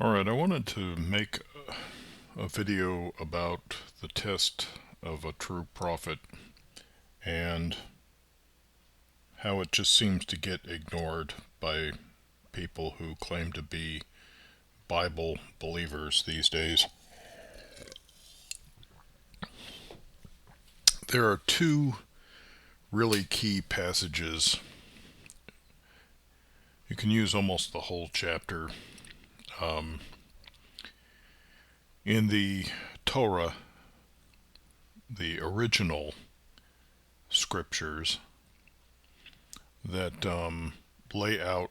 Alright, I wanted to make a video about the test of a true prophet and how it just seems to get ignored by people who claim to be Bible believers these days. There are two really key passages. You can use almost the whole chapter. In the Torah, the original scriptures that lay out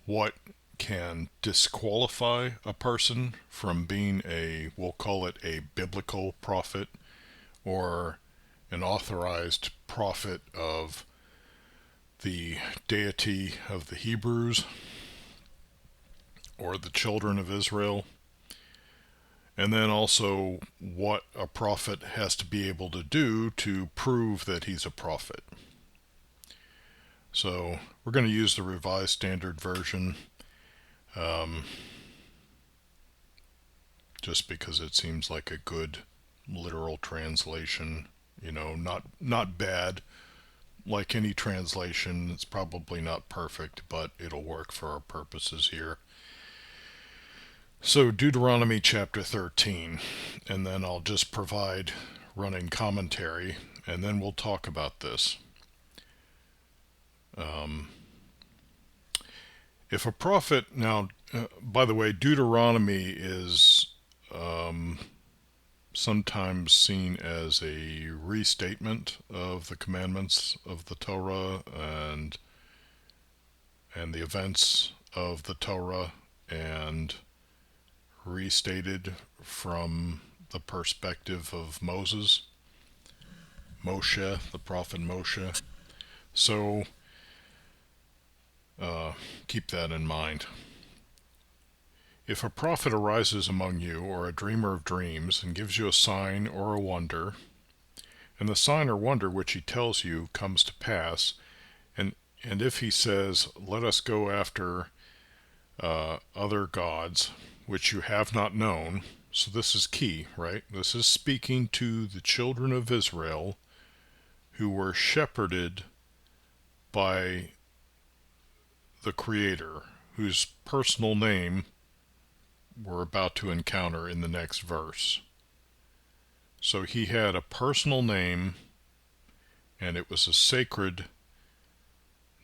what can disqualify a person from being we'll call it a biblical prophet or an authorized prophet of the deity of the Hebrews or the children of Israel, and then also what a prophet has to be able to do to prove that he's a prophet. So we're going to use the Revised Standard Version just because it seems like a good literal translation. Not bad. Like any translation, it's probably not perfect, but it'll work for our purposes here. So Deuteronomy chapter 13, and then I'll just provide running commentary, and then we'll talk about this. If a prophet, now, by the way, Deuteronomy is sometimes seen as a restatement of the commandments of the Torah and the events of the Torah, and restated from the perspective of Moses, the prophet Moshe. So keep that in mind. If a prophet arises among you, or a dreamer of dreams, and gives you a sign or a wonder, and the sign or wonder which he tells you comes to pass, and if he says, let us go after other gods which you have not known, so this is key, right? This is speaking to the children of Israel who were shepherded by the Creator, whose personal name we're about to encounter in the next verse. So he had a personal name, and it was a sacred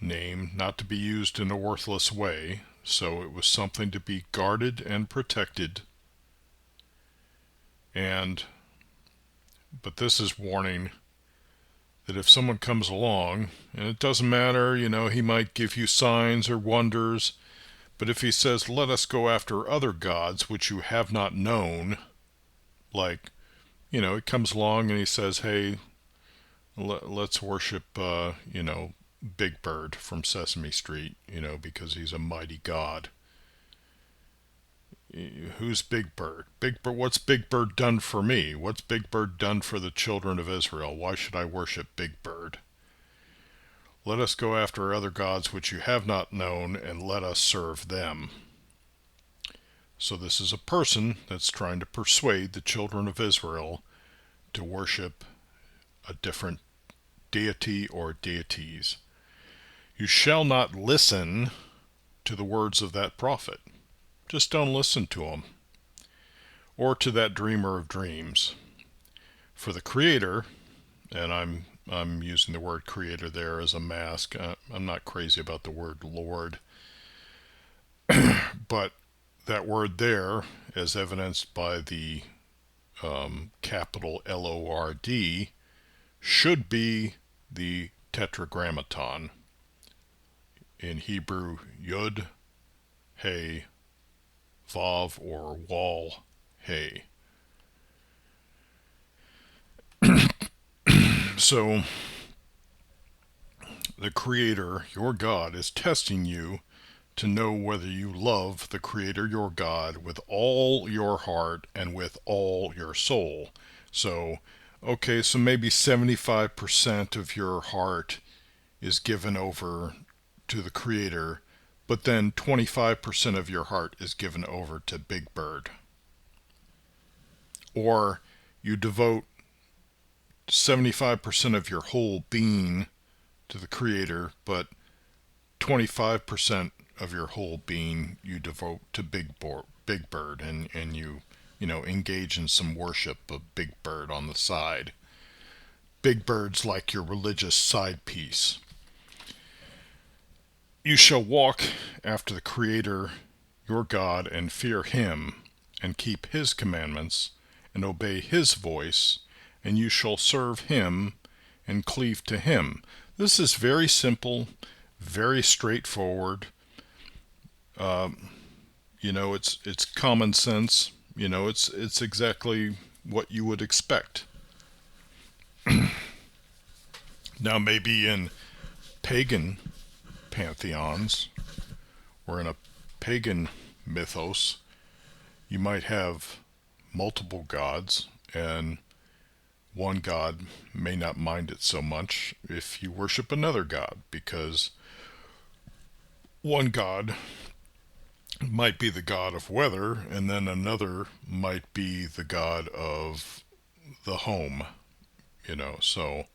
name, not to be used in a worthless way, so it was something to be guarded and protected. But this is warning that if someone comes along, and it doesn't matter, he might give you signs or wonders, but if he says, let us go after other gods which you have not known, like, it comes along and he says, hey, let's worship, Big Bird from Sesame Street, because he's a mighty god. Who's Big Bird? Big Bird, what's Big Bird done for me? What's Big Bird done for the children of Israel? Why should I worship Big Bird? Let us go after other gods which you have not known, and let us serve them. So this is a person that's trying to persuade the children of Israel to worship a different deity or deities. You shall not listen to the words of that prophet. Just don't listen to him. Or to that dreamer of dreams. For the Creator, and I'm using the word Creator there as a mask. I'm not crazy about the word Lord. But that word there, as evidenced by the capital Lord, should be the tetragrammaton. In Hebrew, Yud, Hey, Vav, or Wal, Hey. So, the Creator, your God, is testing you to know whether you love the Creator, your God, with all your heart and with all your soul. So, okay, so maybe 75% of your heart is given over to the Creator, but then 25% of your heart is given over to Big Bird. Or you devote 75% of your whole being to the Creator, but 25% of your whole being you devote to Big Bird, and you engage in some worship of Big Bird on the side. Big Bird's like your religious side piece. You shall walk after the Creator your God and fear Him and keep His commandments and obey His voice, and you shall serve Him and cleave to Him. This is very simple, very straightforward. It's common sense. It's exactly what you would expect. Now, maybe in pagan pantheons or in a pagan mythos, you might have multiple gods, and one god may not mind it so much if you worship another god, because one god might be the god of weather, and then another might be the god of the home. So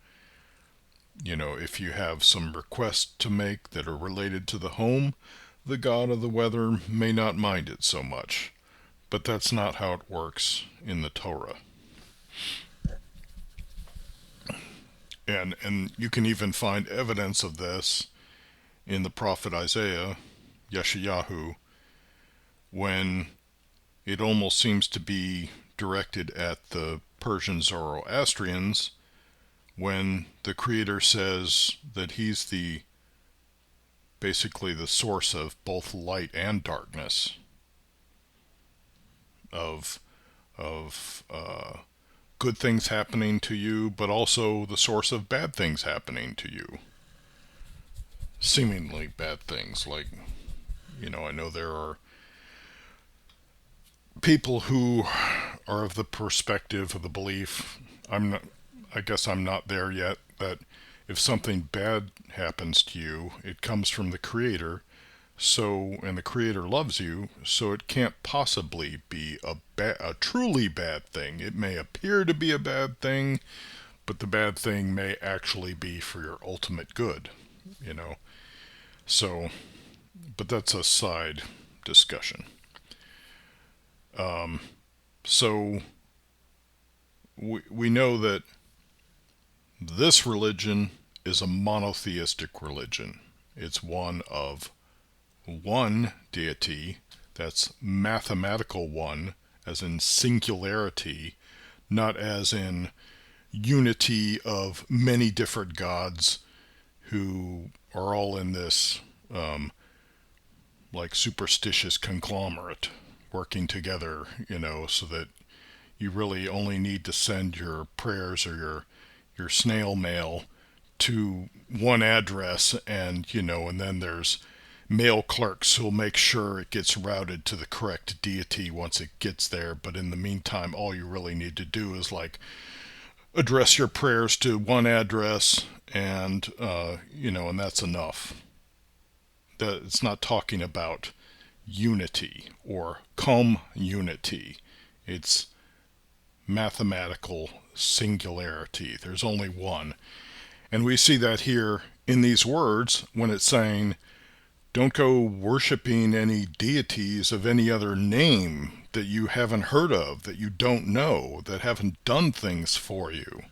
if you have some requests to make that are related to the home, the god of the weather may not mind it so much. But that's not how it works in the Torah. And you can even find evidence of this in the prophet Isaiah, Yeshayahu, when it almost seems to be directed at the Persian Zoroastrians, when the Creator says that He's basically the source of both light and darkness, of good things happening to you, but also the source of bad things happening to you. Seemingly bad things, like, I know there are people who are of the perspective of the belief, I guess I'm not there yet, that if something bad happens to you, it comes from the Creator, and the Creator loves you, so it can't possibly be a truly bad thing. It may appear to be a bad thing, but the bad thing may actually be for your ultimate good, So, but that's a side discussion. So we know that this religion is a monotheistic religion. It's one of one deity, that's mathematical one, as in singularity, not as in unity of many different gods who are all in this like superstitious conglomerate working together, so that you really only need to send your prayers or your snail mail to one address, and then there's mail clerks who'll make sure it gets routed to the correct deity once it gets there. But in the meantime, all you really need to do is address your prayers to one address, and and that's enough. It's not talking about unity or community. It's mathematical singularity. There's only one. And we see that here in these words when it's saying, don't go worshiping any deities of any other name that you haven't heard of, that you don't know, that haven't done things for you.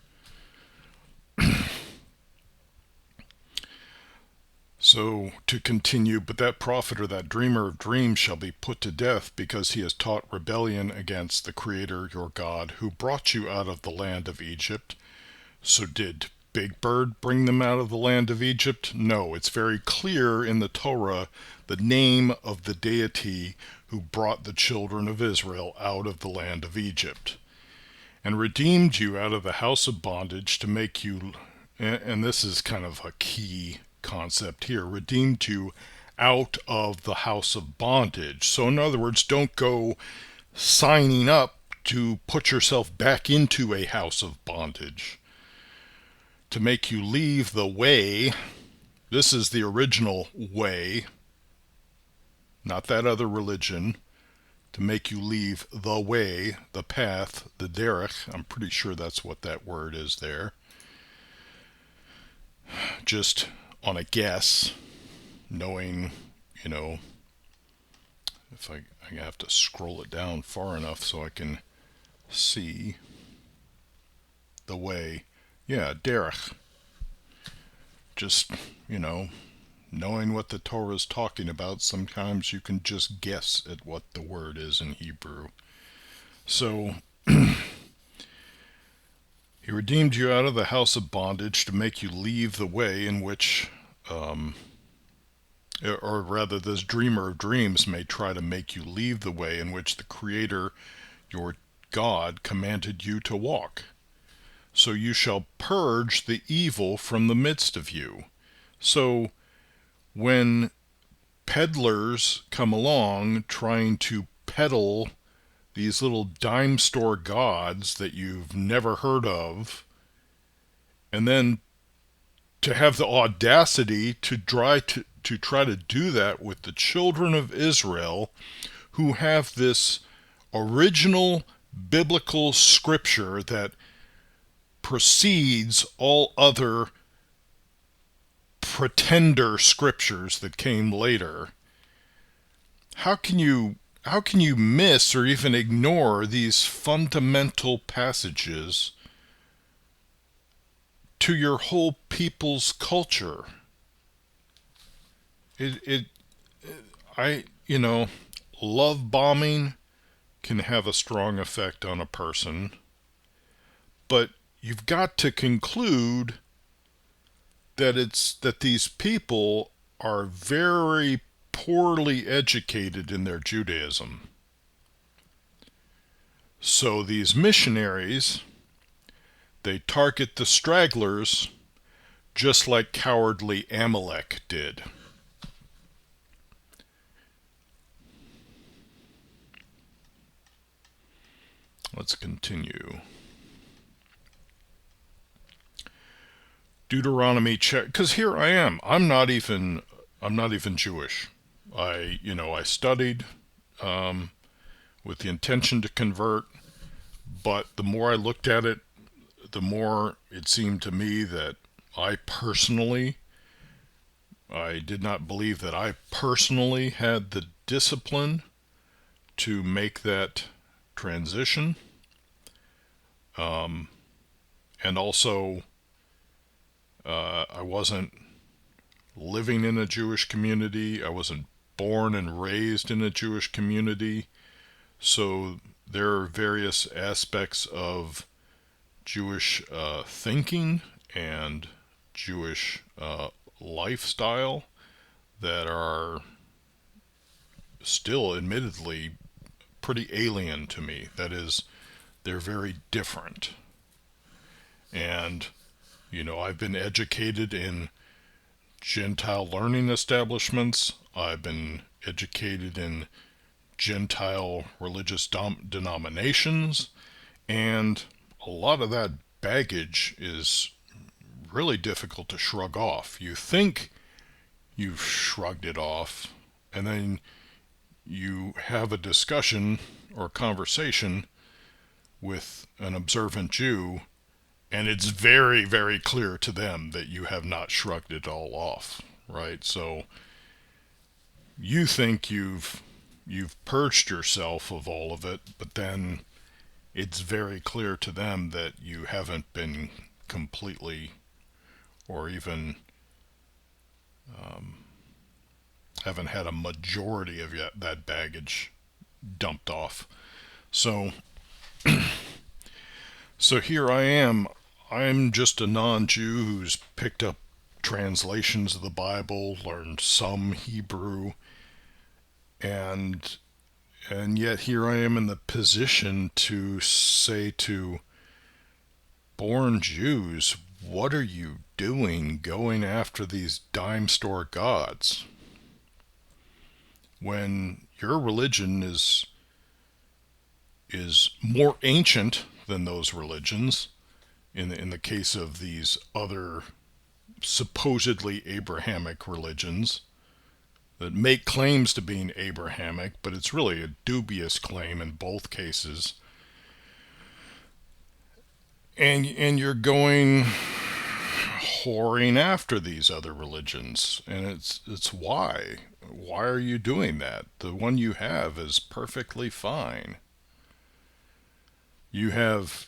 So, to continue, but that prophet or that dreamer of dreams shall be put to death, because he has taught rebellion against the Creator your God, who brought you out of the land of Egypt. So did Big Bird bring them out of the land of Egypt? No, it's very clear in the Torah the name of the deity who brought the children of Israel out of the land of Egypt, and redeemed you out of the house of bondage to make you, and this is kind of a key concept here, redeemed you out of the house of bondage. So in other words, don't go signing up to put yourself back into a house of bondage, to make you leave the way. This is the original way, not that other religion, to make you leave the way, the path, the derech. I'm pretty sure that's what that word is there. Just on a guess, knowing, you know, if I have to scroll it down far enough so I can see the way. Yeah, derech. Just, you know, knowing what the Torah is talking about, sometimes you can just guess at what the word is in Hebrew. So, he redeemed you out of the house of bondage to make you leave the way in which, or rather, this dreamer of dreams may try to make you leave the way in which the Creator, your God, commanded you to walk. So you shall purge the evil from the midst of you. So when peddlers come along trying to peddle these little dime store gods that you've never heard of, and then to have the audacity to try to do that with the children of Israel, who have this original biblical scripture that precedes all other pretender scriptures that came later. How can you miss or even ignore these fundamental passages to your whole people's culture? Love bombing can have a strong effect on a person, but you've got to conclude that these people are very poorly educated in their Judaism. So these missionaries, they target the stragglers just like cowardly Amalek did. Let's continue. Deuteronomy, because here I am. I'm not even Jewish. I studied with the intention to convert, but the more I looked at it, the more it seemed to me that I did not believe that I personally had the discipline to make that transition. And also, I wasn't living in a Jewish community. I wasn't born and raised in a Jewish community. So there are various aspects of Jewish thinking and Jewish lifestyle that are still admittedly pretty alien to me. That is, they're very different. And, I've been educated in Gentile learning establishments. I've been educated in Gentile religious denominations. And a lot of that baggage is really difficult to shrug off. You think you've shrugged it off, and then you have a discussion or conversation with an observant Jew, and it's very, very clear to them that you have not shrugged it all off, right? So you think you've purged yourself of all of it, but then it's very clear to them that you haven't been completely, or even haven't had a majority of that baggage dumped off. So here I am. I'm just a non-Jew who's picked up translations of the Bible, learned some Hebrew, and yet here I am in the position to say to born Jews, what are you doing going after these dime store gods? When your religion is more ancient than those religions, in the case of these other supposedly Abrahamic religions, that make claims to being Abrahamic, but it's really a dubious claim in both cases. And you're going whoring after these other religions, and it's why are you doing that? The one you have is perfectly fine. You have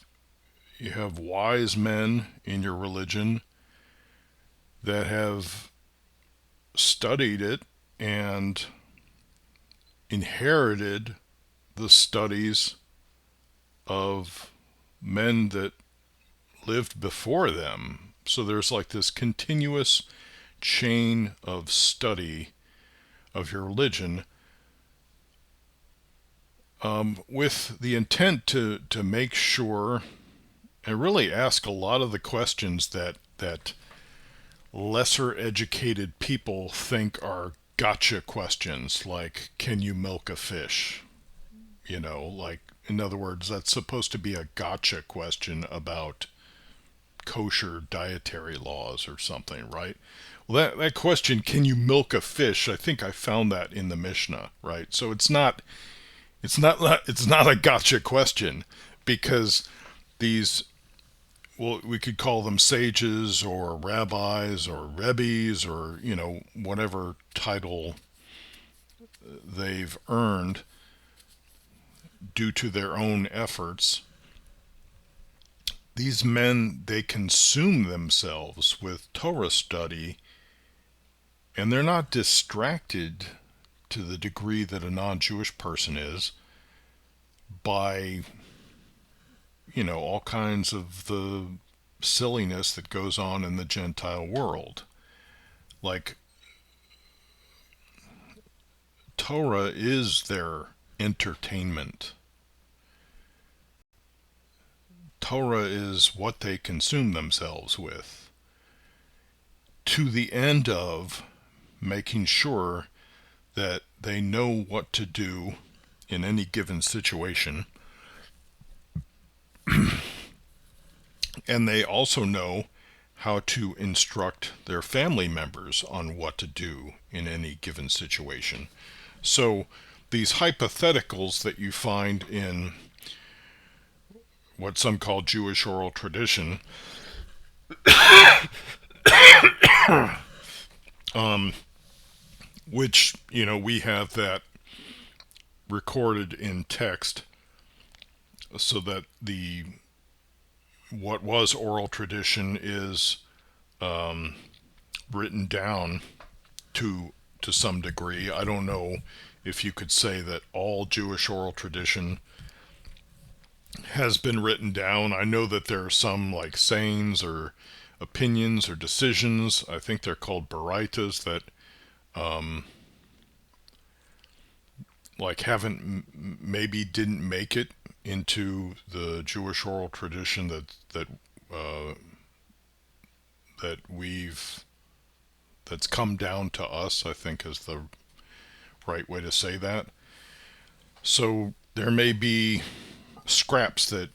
wise men in your religion that have studied it and inherited the studies of men that lived before them. So there's like this continuous chain of study of your religion, with the intent to make sure and really ask a lot of the questions that lesser educated people think are gotcha questions, like, can you milk a fish? Like, in other words, that's supposed to be a gotcha question about kosher dietary laws or something, right? Well, that question, can you milk a fish? I think I found that in the Mishnah, right? So it's not a gotcha question, because these, well, we could call them sages or rabbis or rebbes, or whatever title they've earned due to their own efforts. These men, they consume themselves with Torah study, and they're not distracted to the degree that a non-Jewish person is by all kinds of the silliness that goes on in the Gentile world. Like, Torah is their entertainment. Torah is what they consume themselves with, to the end of making sure that they know what to do in any given situation. And they also know how to instruct their family members on what to do in any given situation. So these hypotheticals that you find in what some call Jewish oral tradition, which, we have that recorded in text, so that what was oral tradition is written down to some degree. I don't know if you could say that all Jewish oral tradition has been written down. I know that there are some, like, sayings or opinions or decisions, I think they're called baraitas, that like maybe didn't make it into the Jewish oral tradition uh, that's come down to us, I think is the right way to say that. So there may be scraps that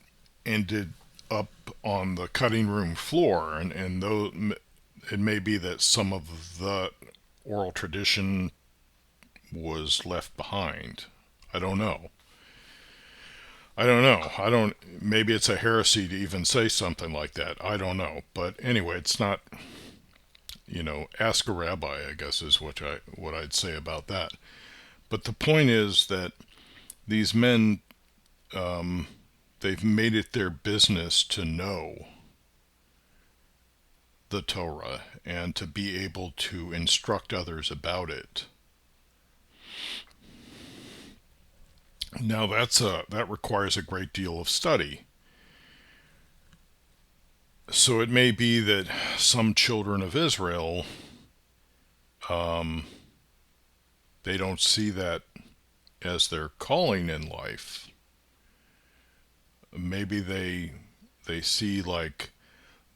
ended up on the cutting room floor, and though it may be that some of the oral tradition was left behind. I don't know. Maybe it's a heresy to even say something like that. I don't know. But anyway, it's not, ask a rabbi, I guess, is what I'd say about that. But the point is that these men, they've made it their business to know the Torah and to be able to instruct others about it. Now that requires a great deal of study. So it may be that some children of Israel, they don't see that as their calling in life. Maybe they see like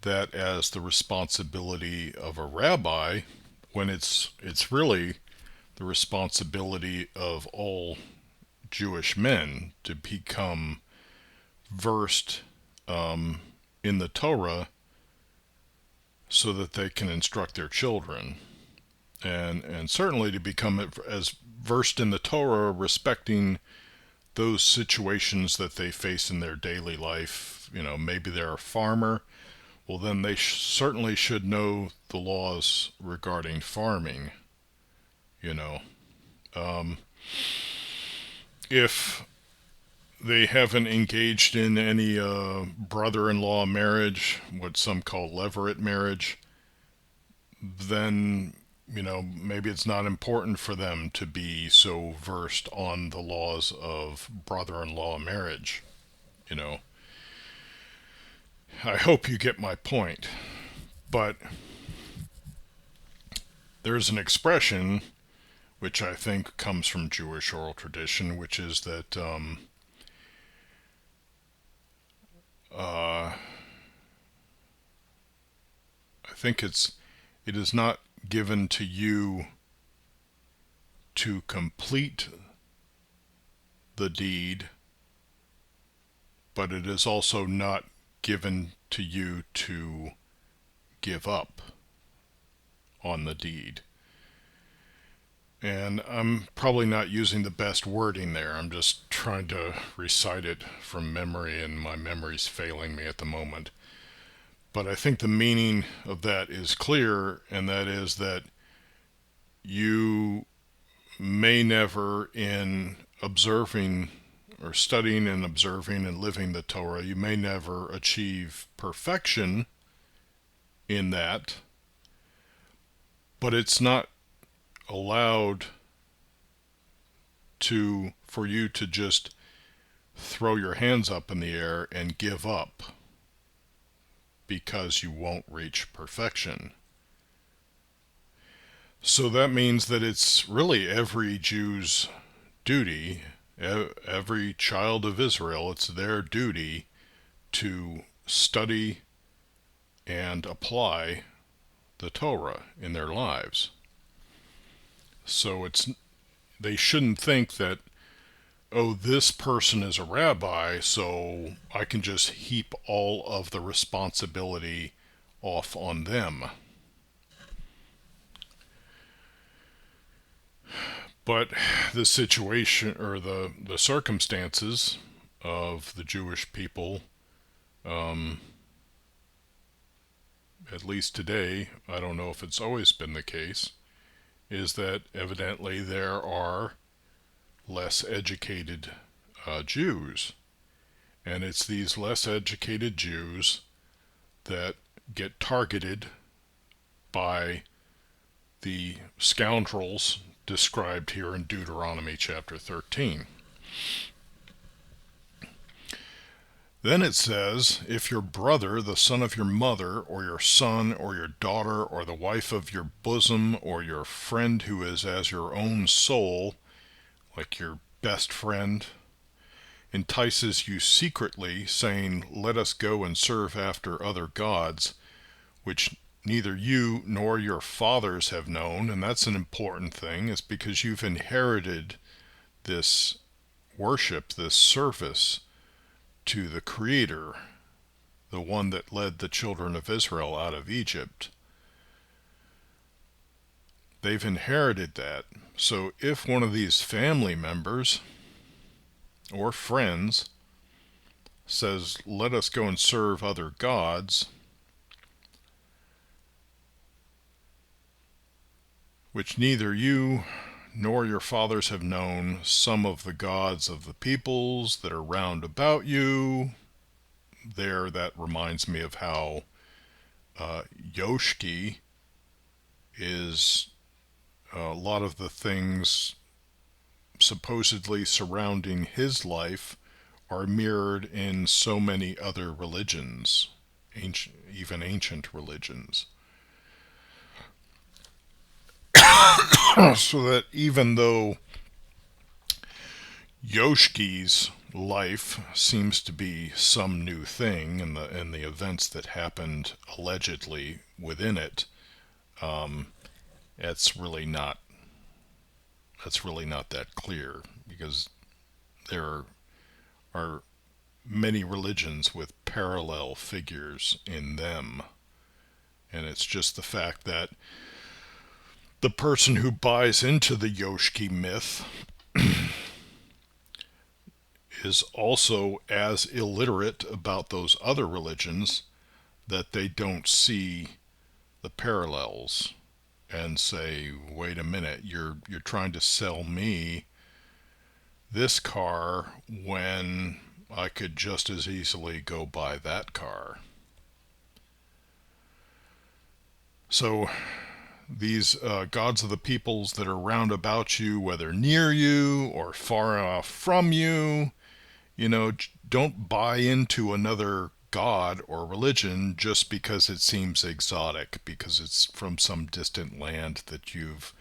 that as the responsibility of a rabbi, when it's really the responsibility of all Jewish men to become versed in the Torah so that they can instruct their children. and certainly to become as versed in the Torah respecting those situations that they face in their daily life. Maybe they're a farmer. Well, then they certainly should know the laws regarding farming. You know, if they haven't engaged in any brother-in-law marriage, what some call levirate marriage, then maybe it's not important for them to be so versed on the laws of brother-in-law marriage. You know, I hope you get my point. But there's an expression which I think comes from Jewish oral tradition, which is that I think it is not given to you to complete the deed, but it is also not given to you to give up on the deed. And I'm probably not using the best wording there. I'm just trying to recite it from memory, and my memory's failing me at the moment. But I think the meaning of that is clear, and that is that you may never, in observing or studying and observing and living the Torah, you may never achieve perfection in that, but it's not allowed for you to just throw your hands up in the air and give up because you won't reach perfection. So that means that it's really every Jew's duty, every child of Israel, it's their duty to study and apply the Torah in their lives. So they shouldn't think that, oh, this person is a rabbi, so I can just heap all of the responsibility off on them. But the situation or the circumstances of the Jewish people, at least today, I don't know if it's always been the case, is that evidently there are less educated Jews. And it's these less educated Jews that get targeted by the scoundrels described here in Deuteronomy chapter 13. Then it says, if your brother, the son of your mother, or your son, or your daughter, or the wife of your bosom, or your friend who is as your own soul, like your best friend, entices you secretly, saying, let us go and serve after other gods, which neither you nor your fathers have known, and that's an important thing, is because you've inherited this worship, this service to the Creator, the one that led the children of Israel out of Egypt. They've inherited that. So if one of these family members or friends says, let us go and serve other gods, which neither you nor your fathers have known, some of the gods of the peoples that are round about you. There, that reminds me of how Yoshki is a lot of the things supposedly surrounding his life are mirrored in so many other religions, even ancient religions. So that even though Yoshki's life seems to be some new thing in the events that happened allegedly within it, that's really not that clear, because there are many religions with parallel figures in them, and it's just the fact that The person who buys into the Yoshki myth is also as illiterate about those other religions that they don't see the parallels and say, wait a minute, you're trying to sell me this car when I could just as easily go buy that car. So these gods of the peoples that are round about you, whether near you or far off from you, don't buy into another god or religion just because it seems exotic, because it's from some distant land that you've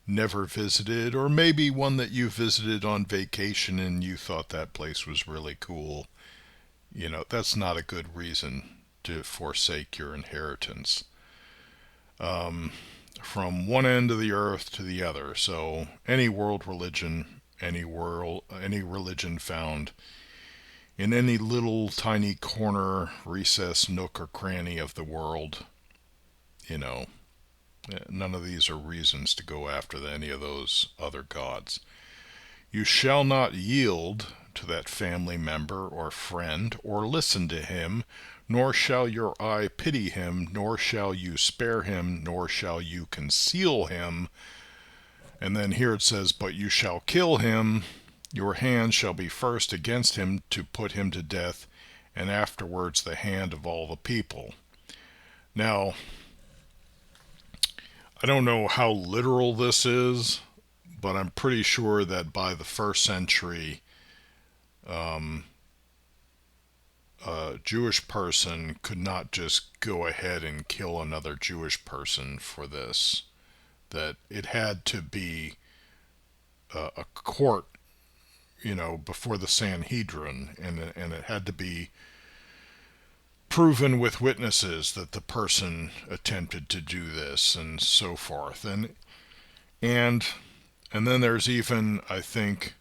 never visited, or maybe one that you visited on vacation and you thought that place was really cool. That's not a good reason to forsake your inheritance. From one end of the earth to the other. So any world religion, any religion found in any little tiny corner, recess, nook, or cranny of the world, none of these are reasons to go after any of those other gods. You shall not yield to that family member or friend, or listen to him, nor shall your eye pity him, nor shall you spare him, nor shall you conceal him. And then here it says, but you shall kill him. Your hand shall be first against him to put him to death, and afterwards the hand of all the people. Now, I don't know how literal this is, but I'm pretty sure that by the first century, a Jewish person could not just go ahead and kill another Jewish person for this. That it had to be a court, before the Sanhedrin, and it had to be proven with witnesses that the person attempted to do this, and so forth. And then there's even, I think,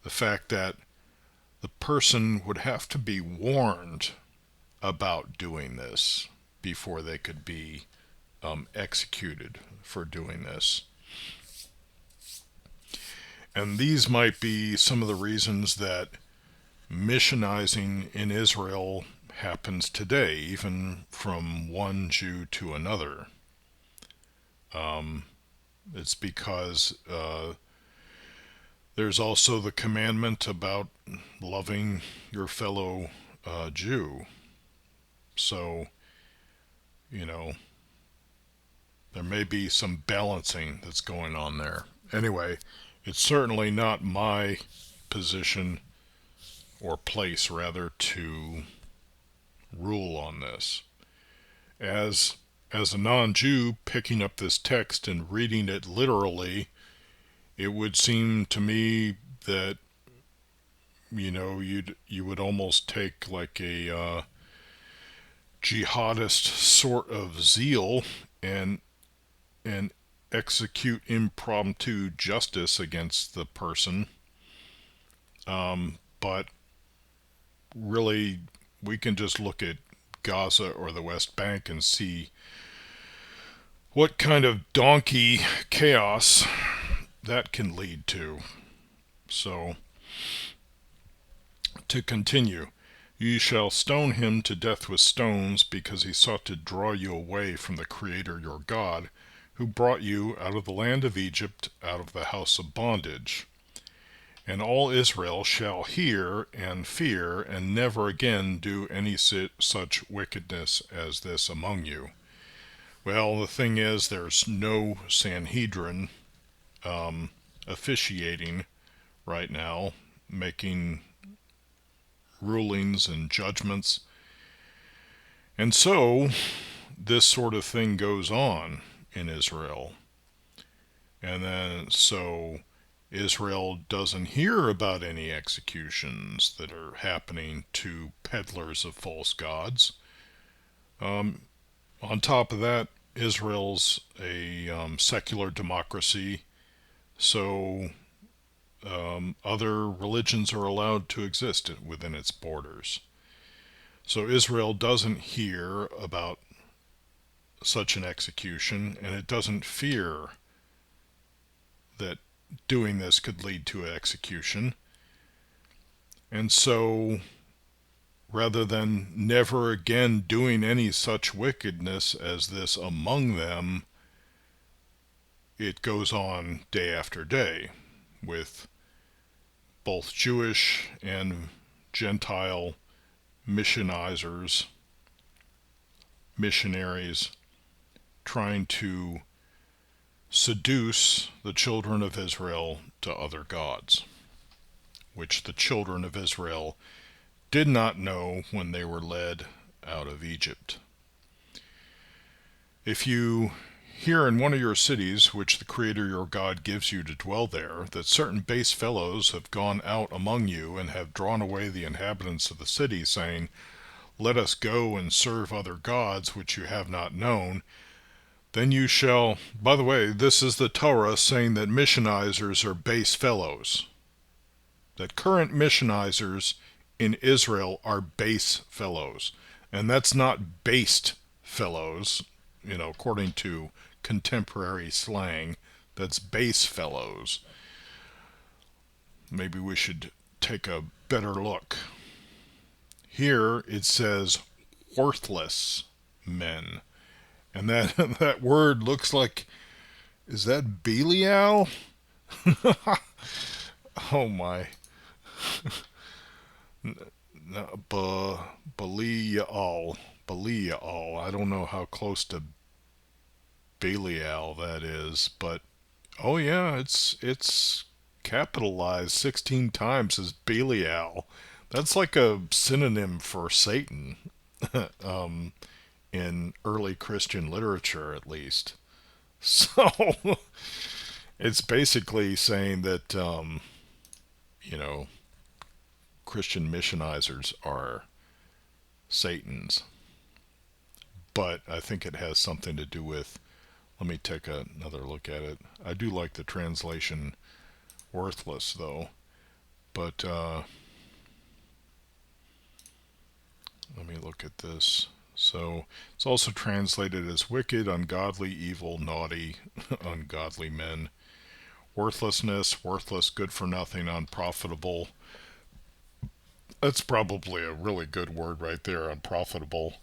the fact that the person would have to be warned about doing this before they could be executed for doing this. And these might be some of the reasons that missionizing in Israel happens today, even from one Jew to another. It's because there's also the commandment about loving your fellow Jew. So, there may be some balancing that's going on there. Anyway, it's certainly not my position, or place rather, to rule on this. As a non-Jew picking up this text and reading it literally, it would seem to me that you would almost take like a jihadist sort of zeal and execute impromptu justice against the person. But really, we can just look at Gaza or the West Bank and see what kind of donkey chaos that can lead to. So, to continue, you shall stone him to death with stones, because he sought to draw you away from the Creator your God, who brought you out of the land of Egypt, out of the house of bondage. And all Israel shall hear and fear, and never again do any such wickedness as this among you. Well, the thing is, there's no Sanhedrin officiating right now, making rulings and judgments. And so, this sort of thing goes on in Israel. And then, so Israel doesn't hear about any executions that are happening to peddlers of false gods. On top of that, Israel's a secular democracy, so other religions are allowed to exist within its borders. So Israel doesn't hear about such an execution, and it doesn't fear that doing this could lead to execution. And so, rather than never again doing any such wickedness as this among them, it goes on day after day with both Jewish and Gentile missionaries trying to seduce the children of Israel to other gods, which the children of Israel did not know when they were led out of Egypt. If you hear in one of your cities, which the Creator your God gives you to dwell there, that certain base fellows have gone out among you and have drawn away the inhabitants of the city, saying, Let us go and serve other gods which you have not known, then you shall... By the way, this is the Torah saying that missionizers are base fellows. That current missionizers in Israel are base fellows. And that's not based fellows, according to contemporary slang. That's base fellows. Maybe we should take a better look. Here it says worthless men. And that that word looks like, is that Belial? Oh my. Belial. I don't know how close to Belial that is, but oh yeah, it's capitalized 16 times as Belial. That's like a synonym for Satan. In early Christian literature, at least. So, it's basically saying that, Christian missionizers are Satan's. But I think it has something to do with, let me take another look at it. I do like the translation worthless, though. But, let me look at this. So it's also translated as wicked, ungodly, evil, naughty, ungodly men. Worthlessness, worthless, good for nothing, unprofitable. That's probably a really good word right there, unprofitable.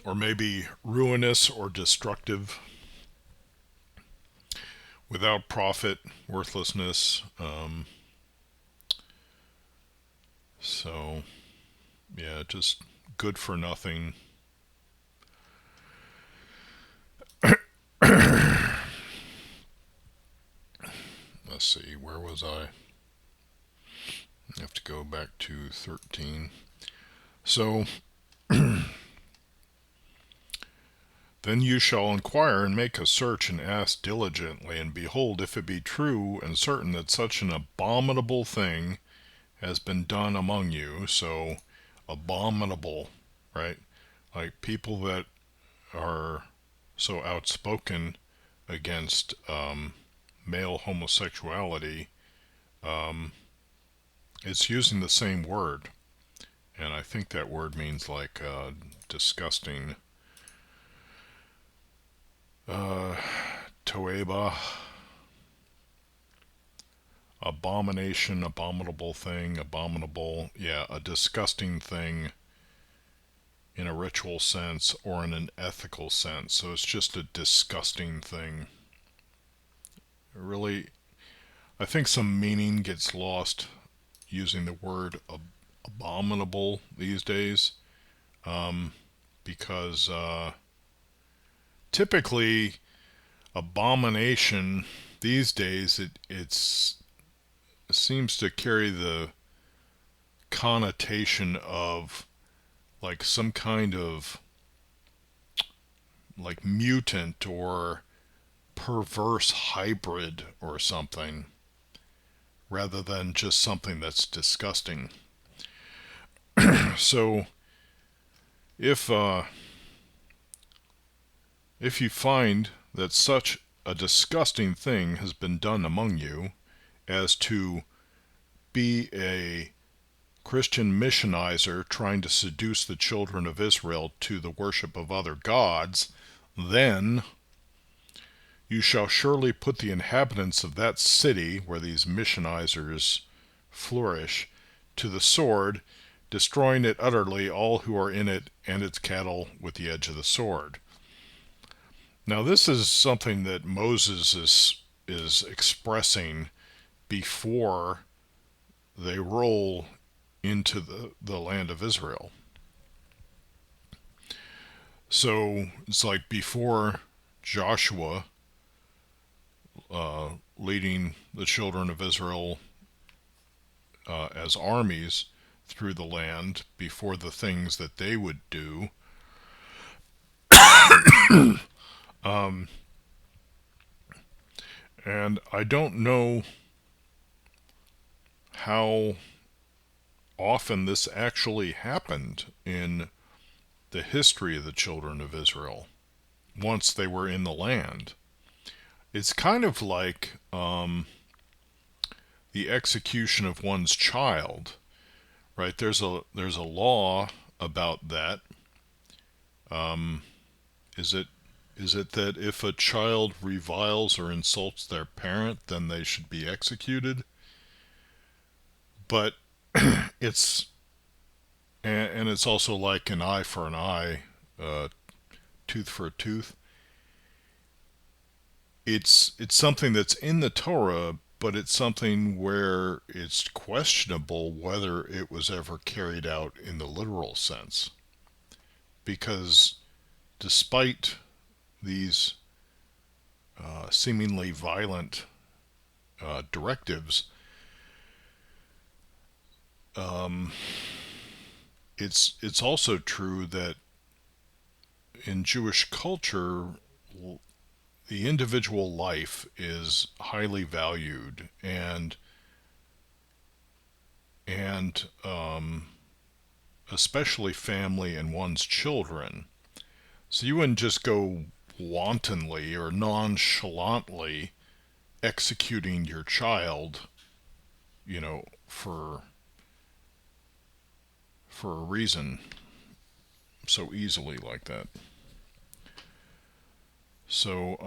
Or maybe ruinous or destructive. Without profit, worthlessness. So, yeah, just good for nothing. Let's see, where was I? I have to go back to 13. So, then you shall inquire and make a search and ask diligently, and behold, if it be true and certain that such an abominable thing has been done among you. So abominable, right? Like people that are so outspoken against male homosexuality, it's using the same word, and I think that word means like disgusting. Toeba, abomination, abominable thing, abominable, yeah, a disgusting thing in a ritual sense or in an ethical sense. So it's just a disgusting thing. Really, I think some meaning gets lost using the word abominable these days, because typically abomination these days it seems to carry the connotation of like some kind of like mutant or perverse hybrid or something, rather than just something that's disgusting. So if you find that such a disgusting thing has been done among you as to be a Christian missionizer trying to seduce the children of Israel to the worship of other gods, then You shall surely put the inhabitants of that city where these missionizers flourish to the sword, destroying it utterly, all who are in it, and its cattle with the edge of the sword. Now, this is something that Moses is expressing before they roll into the land of Israel. So it's like before Joshua leading the children of Israel as armies through the land, before the things that they would do. And I don't know how often this actually happened in the history of the children of Israel once they were in the land. It's kind of like the execution of one's child, right? There's a law about that. Is it that if a child reviles or insults their parent, then they should be executed? But it's and it's also like an eye for an eye, tooth for a tooth. It's something that's in the Torah, but it's something where it's questionable whether it was ever carried out in the literal sense. Because despite these seemingly violent directives, it's also true that in Jewish culture, the individual life is highly valued, and especially family and one's children. So you wouldn't just go wantonly or nonchalantly executing your child, for a reason so easily like that. So